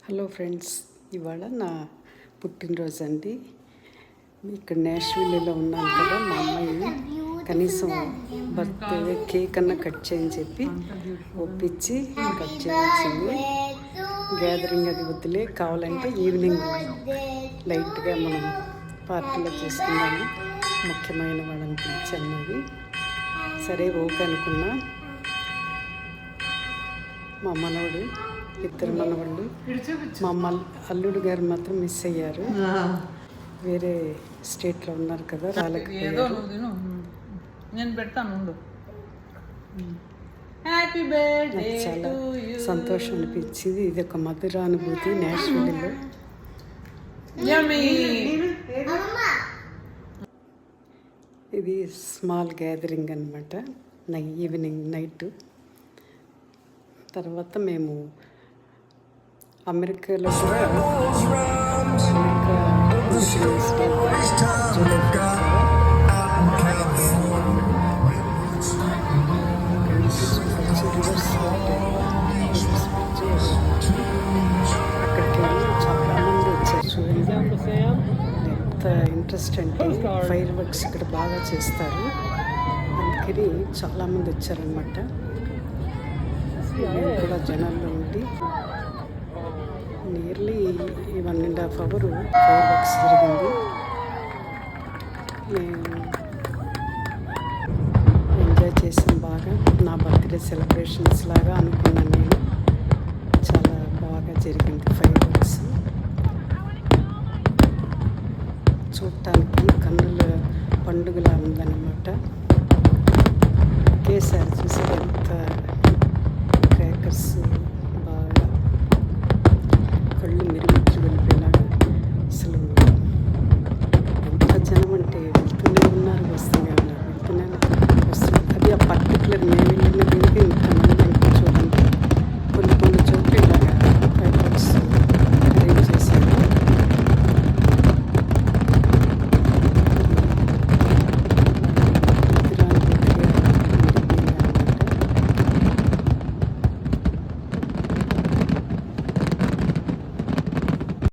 Hello friends, ఇవాళ నా పుట్టినరోజు అండి. ఇక్కడ నేషనల్లో ఉన్నాను కదా, మా అమ్మాయి కనీసం బర్త్డే కేక్ అన్నా కట్ చేయని చెప్పి ఒప్పించి కట్ చేయాల్సింది. గ్యాదరింగ్ అది వద్దులే, కావాలంటే ఈవినింగ్ లైట్గా మనం పార్టీలో చేసుకున్నాము, ముఖ్యమైన వాళ్ళని పిలిచాను. అది సరే ఓకే అనుకున్నా. మా మనవడు, ఇద్దరు మనవాళ్ళు, మా అల్లుడు గారు మాత్రం మిస్ అయ్యారు, వేరే స్టేట్లో ఉన్నారు కదా, రాలేకపోయారు. నేను పెడతాను. చాలా సంతోషం అనిపించింది. ఇది ఒక మధుర అనుభూతి. నేషనల్లో ఇది స్మాల్ గ్యాదరింగ్ అనమాట. ఈవినింగ్ నైట్ తర్వాత మేము అమెరికాలో కూడా అక్కడికి వెళ్ళి చాలామంది వచ్చారు. చూడండి ఎంత ఇంట్రెస్ట్ అంటే, ఫైర్ వర్క్స్ ఇక్కడ బాగా చేస్తారు, అందుకని చాలామంది వచ్చారనమాట. కూడా జనాల్లో ఉండి నియర్లీ 1.5 hours ఫైర్ వర్క్స్ జరిగింది. నేను ఎంజాయ్ చేసాను బాగా. నా బర్త్డే సెలబ్రేషన్స్ లాగా అనుకున్నాను నేను. చాలా బాగా జరిగింది ఫైర్ వర్క్స్. చూడటానికి కన్నుల పండుగలా ఉందన్నమాట. ఒకేసారి చూసి ఎంత క్రాకర్స్